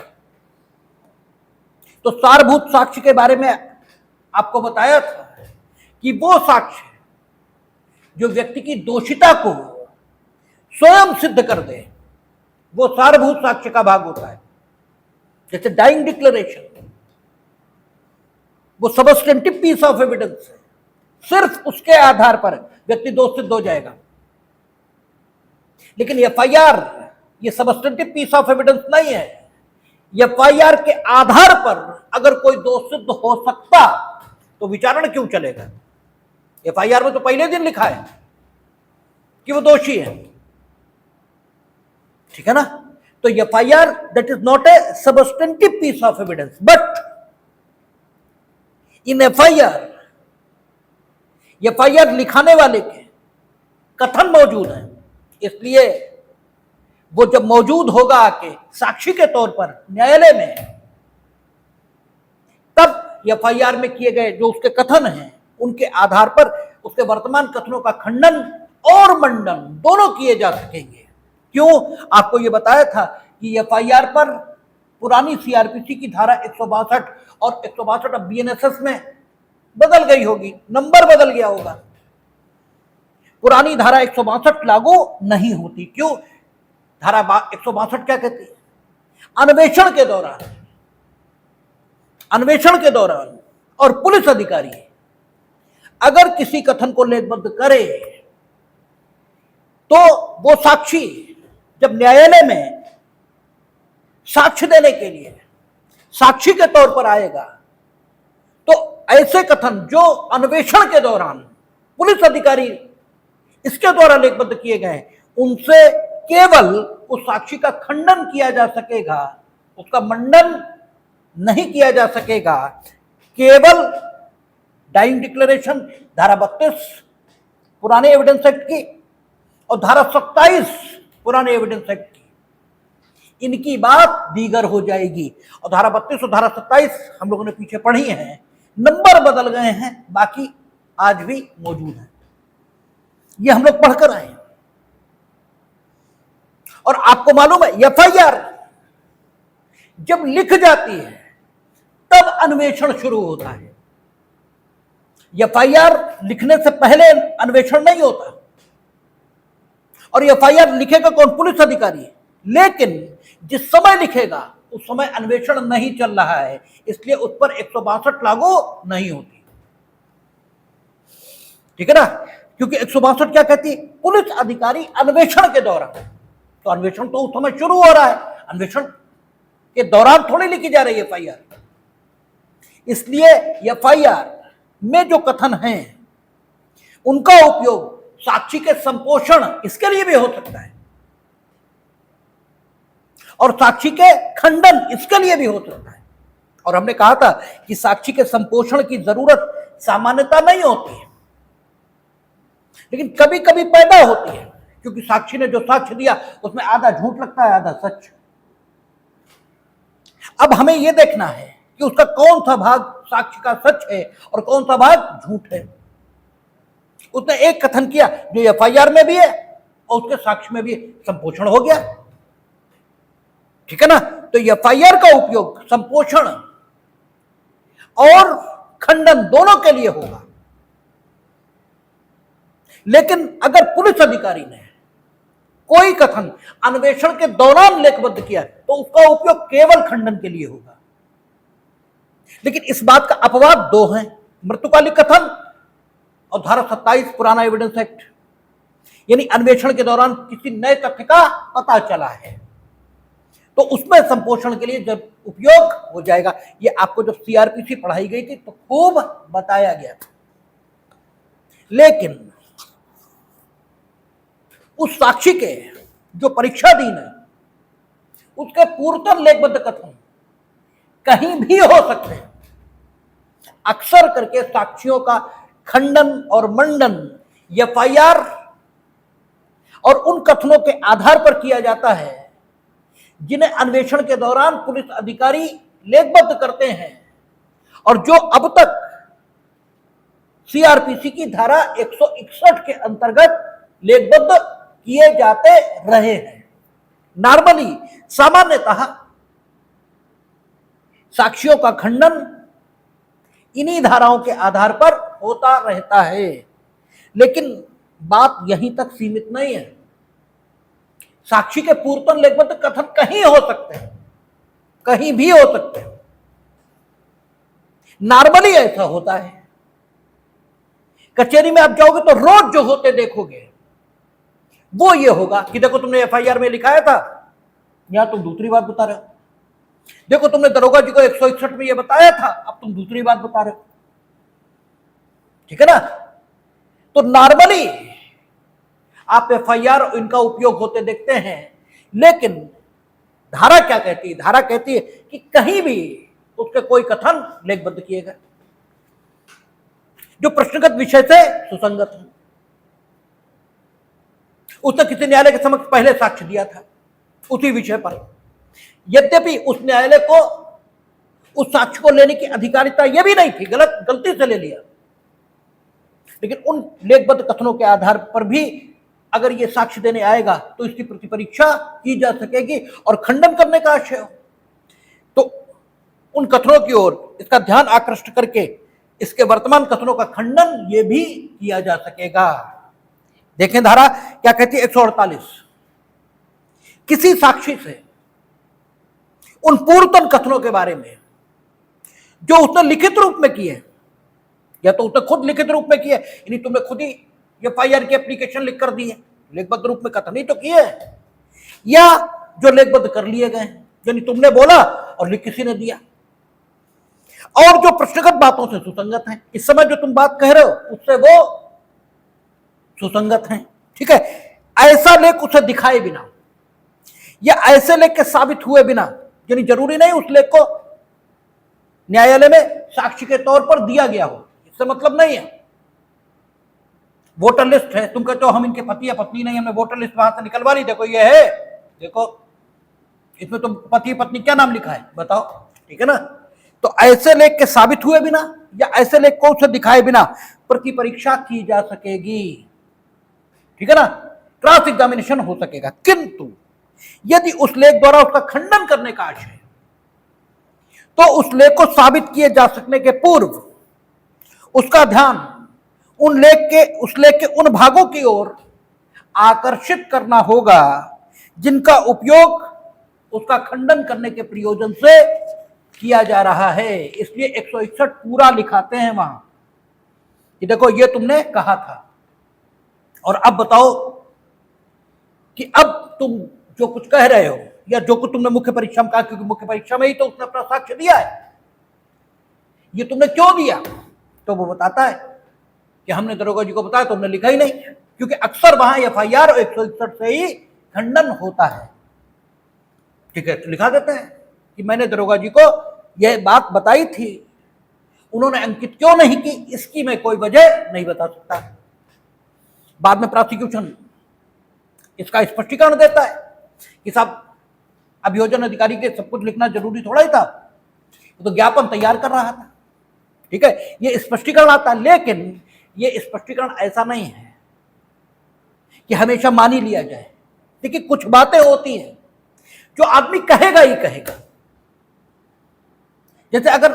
तो सारभूत साक्ष्य के बारे में आपको बताया था कि वो साक्ष्य जो व्यक्ति की दोषिता को स्वयं सिद्ध कर दे, वो सारभूत साक्ष्य का भाग होता है। जैसे डाइंग डिक्लेरेशन, वो सबस्टेंटिव पीस ऑफ एविडेंस है, सिर्फ उसके आधार पर व्यक्ति दोष सिद्ध हो जाएगा। लेकिन एफआईआर ये सबस्टेंटिव पीस ऑफ एविडेंस नहीं है। एफआईआर के आधार पर अगर कोई दोष सिद्ध हो सकता तो विचारण क्यों चलेगा? एफआईआर में तो पहले दिन लिखा है कि वो दोषी है, ठीक है ना। तो FIR that is not a substantive piece of evidence, but in FIR लिखाने वाले के कथन मौजूद है, इसलिए वो जब मौजूद होगा आके साक्षी के तौर पर न्यायालय में, तब एफआईआर में किए गए जो उसके कथन हैं उनके आधार पर उसके वर्तमान कथनों का खंडन और मंडन दोनों किए जा सकेंगे। क्यों? आपको यह बताया था कि एफआईआर पर पुरानी सीआरपीसी की धारा 162 और 162 अब बीएनएसएस में बदल गई होगी, नंबर बदल गया होगा। पुरानी धारा 162 लागू नहीं होती। क्यों? धारा 162 क्या कहती है? अन्वेषण के दौरान और पुलिस अधिकारी अगर किसी कथन को लेखबद्ध करे तो वो साक्षी जब न्यायालय में साक्ष्य देने के लिए साक्षी के तौर पर आएगा तो ऐसे कथन जो अन्वेषण के दौरान पुलिस अधिकारी इसके द्वारा लेखबद्ध किए गए उनसे केवल उस साक्षी का खंडन किया जा सकेगा, उसका मंडन नहीं किया जा सकेगा। केवल डाइंग डिक्लेरेशन धारा 32 पुराने एविडेंस एक्ट की और धारा 27 पुराने एविडेंस एक्ट की, इनकी बात दीगर हो जाएगी। और धारा 32 और धारा 27 हम लोगों ने पीछे पढ़ी है, नंबर बदल गए हैं, बाकी आज भी मौजूद है। ये हम लोग पढ़कर आए। और आपको मालूम है एफआईआर जब लिख जाती है तब अन्वेषण शुरू होता है। एफआईआर लिखने से पहले अन्वेषण नहीं होता। और एफआईआर लिखेगा कौन? पुलिस अधिकारी। लेकिन जिस समय लिखेगा उस समय अन्वेषण नहीं चल रहा है, इसलिए उस पर 162 लागू नहीं होती। ठीक है ना? क्योंकि 162 क्या कहती है? पुलिस अधिकारी अन्वेषण के दौरान। तो अन्वेषण तो उस समय शुरू हो रहा है, अन्वेषण के दौरान थोड़ी लिखी जा रही है एफआईआर। इसलिए एफआईआर में जो कथन हैं उनका उपयोग साक्षी के संपोषण इसके लिए भी हो सकता है, और साक्षी के खंडन इसके लिए भी हो सकता है। और हमने कहा था कि साक्षी के संपोषण की जरूरत सामान्यता नहीं होती है, लेकिन कभी कभी पैदा होती है, क्योंकि साक्षी ने जो साक्ष्य दिया उसमें आधा झूठ लगता है, आधा सच। अब हमें यह देखना है कि उसका कौन सा भाग साक्ष्य का सच है और कौन सा भाग झूठ है। उसने एक कथन किया जो एफआईआर में भी है और उसके साक्ष्य में भी संपोषण हो गया। ठीक है ना? तो एफआईआर का उपयोग संपोषण और खंडन दोनों के लिए होगा। लेकिन अगर पुलिस अधिकारी ने कोई कथन अन्वेषण के दौरान लेखबद्ध किया तो उसका उपयोग केवल खंडन के लिए होगा। लेकिन इस बात का अपवाद दो हैं, मृत्युकालिक कथन और धारा 27 पुराना एविडेंस एक्ट। यानी अन्वेषण के दौरान किसी नए तथ्य का पता चला है तो उसमें संपोषण के लिए जब उपयोग हो जाएगा। ये आपको जब सीआरपीसी पढ़ाई गई थी तो खूब बताया गया था। लेकिन उस साक्षी के जो परीक्षाधीन है उसके पूर्वतन लेखबद्ध कथन कहीं भी हो सकते हैं। अक्सर करके साक्षियों का खंडन और मंडन एफआईआर और उन कथनों के आधार पर किया जाता है जिन्हें अन्वेषण के दौरान पुलिस अधिकारी लेखबद्ध करते हैं और जो अब तक सीआरपीसी की धारा 161 के अंतर्गत लेखबद्ध किए जाते रहे हैं। नॉर्मली सामान्यतः साक्ष्यों का खंडन इन्हीं धाराओं के आधार पर होता रहता है। लेकिन बात यहीं तक सीमित नहीं है। साक्षी के पूर्वतन लेखबद्ध कथन कहीं हो सकते हैं, कहीं भी हो सकते हैं। नॉर्मली ऐसा होता है। कचहरी में आप जाओगे तो रोज जो होते देखोगे वो ये होगा कि देखो तुमने एफआईआर में लिखाया था, यहां तुम दूसरी बात बता रहे हो। देखो तुमने दरोगा जी को 161 में ये बताया था, अब तुम दूसरी बात बता रहे हो। ठीक है ना? तो नॉर्मली आप एफआईआर इनका उपयोग होते देखते हैं। लेकिन धारा क्या कहती है? धारा कहती है कि कहीं भी उसके कोई कथन लेखबद्ध किए गए जो प्रश्नगत विषय से सुसंगत है। उसने किसी न्यायालय के समक्ष पहले साक्ष्य दिया था उसी विषय पर, यद्यपि उस न्यायालय को उस साक्ष्य को लेने की अधिकारिता यह भी नहीं थी, गलती से ले लिया। लेकिन उन लेखबद्ध कथनों के आधार पर भी अगर यह साक्ष्य देने आएगा तो इसकी प्रतिपरीक्षा की जा सकेगी और खंडन करने का आशय हो तो उन कथनों की ओर इसका ध्यान आकृष्ट करके इसके वर्तमान कथनों का खंडन यह भी किया जा सकेगा। देखें धारा क्या कहती है 148, किसी साक्षी से उन पूर्वतन कथनों के बारे में जो उसने लिखित रूप में किए, या तो उसने खुद लिखित रूप में किए, यानी तुमने खुद ही एफआईआर की एप्लीकेशन लिख कर दी है, लेखबद्ध रूप में कथन ही तो किए, या जो लेखबद्ध कर लिए गए यानी तुमने बोला और लिख किसी ने दिया, और जो प्रश्नगत बातों से सुसंगत हैं। इस समय जो तुम बात कह रहे हो उससे वो सुसंगत हैं। ठीक है? ऐसा लेख उसे दिखाए बिना या ऐसे लेख के साबित हुए बिना, यानी जरूरी नहीं उस लेख को न्यायालय में साक्षी के तौर पर दिया गया हो, इससे मतलब नहीं है। वोटर लिस्ट है, तुम कहते हो हम इनके पति या पत्नी नहीं, हमने वोटर लिस्ट वहां से निकलवा ली, देखो ये है, देखो इसमें तो पति पत्नी क्या नाम लिखा है बताओ, ठीक है ना। तो ऐसे लेख के साबित हुए बिना या ऐसे लेख को उसे दिखाए बिना प्रति परीक्षा की जा सकेगी, ठीक है ना, क्रॉस एग्जामिनेशन हो सकेगा। किंतु यदि उस लेख द्वारा उसका खंडन करने का आशय है तो उस लेख को साबित किए जा सकने के पूर्व उसका ध्यान उस लेख के उन भागों की ओर आकर्षित करना होगा जिनका उपयोग उसका खंडन करने के प्रयोजन से किया जा रहा है। इसलिए 161 पूरा लिखाते हैं वहां कि देखो ये तुमने कहा था, और अब बताओ कि अब तुम जो कुछ कह रहे हो या जो कुछ तुमने मुख्य परीक्षा में कहा, क्योंकि मुख्य परीक्षा में ही तो उसने अपना साक्ष्य दिया है, ये तुमने क्यों दिया। तो वो बताता है कि हमने दरोगा जी को बताया, तुमने लिखा ही नहीं, क्योंकि अक्सर वहां FIR 161 से ही खंडन होता है, ठीक है। तो लिखा देते हैं कि मैंने दरोगा जी को यह बात बताई थी, उन्होंने अंकित क्यों नहीं की इसकी मैं कोई वजह नहीं बता सकता। बाद में प्रोसिक्यूशन इसका स्पष्टीकरण देता है कि साहब अभियोजन अधिकारी के सब कुछ लिखना जरूरी थोड़ा ही था, तो ज्ञापन तैयार कर रहा था, ठीक है, ये स्पष्टीकरण आता है। लेकिन ये स्पष्टीकरण ऐसा नहीं है कि हमेशा मान ही लिया जाए। देखिए कुछ बातें होती हैं जो आदमी कहेगा ही कहेगा। जैसे अगर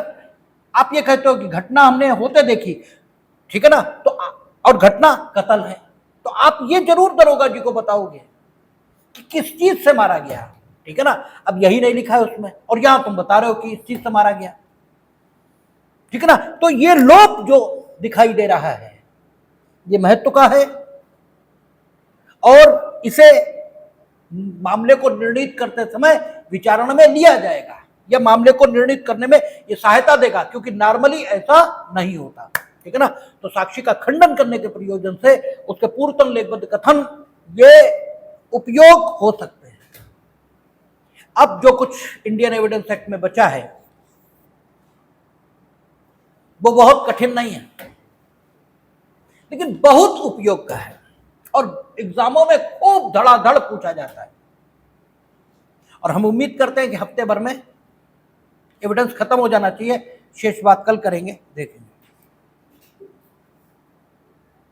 आप ये कहते हो कि घटना हमने होते देखी, ठीक है ना, तो और घटना कत्ल है, तो आप ये जरूर दरोगा जी को बताओगे कि किस चीज से मारा गया, ठीक है ना। अब यही नहीं लिखा है उसमें, और यहां तुम बता रहे हो कि इस चीज से मारा गया, ठीक है ना। तो ये लोप जो दिखाई दे रहा है ये महत्व का है, और इसे मामले को निर्णित करते समय विचारणा में लिया जाएगा, या मामले को निर्णित करने में ये सहायता देगा, क्योंकि नॉर्मली ऐसा नहीं होता, ठीक है ना। तो साक्षी का खंडन करने के प्रयोजन से उसके पूर्वतन लेखबद्ध कथन ये उपयोग हो सकते हैं। अब जो कुछ इंडियन एविडेंस एक्ट में बचा है वो बहुत कठिन नहीं है, लेकिन बहुत उपयोग का है, और एग्जामों में खूब धड़ाधड़ पूछा जाता है। और हम उम्मीद करते हैं कि हफ्ते भर में एविडेंस खत्म हो जाना चाहिए। शेष बात कल करेंगे, देखेंगे।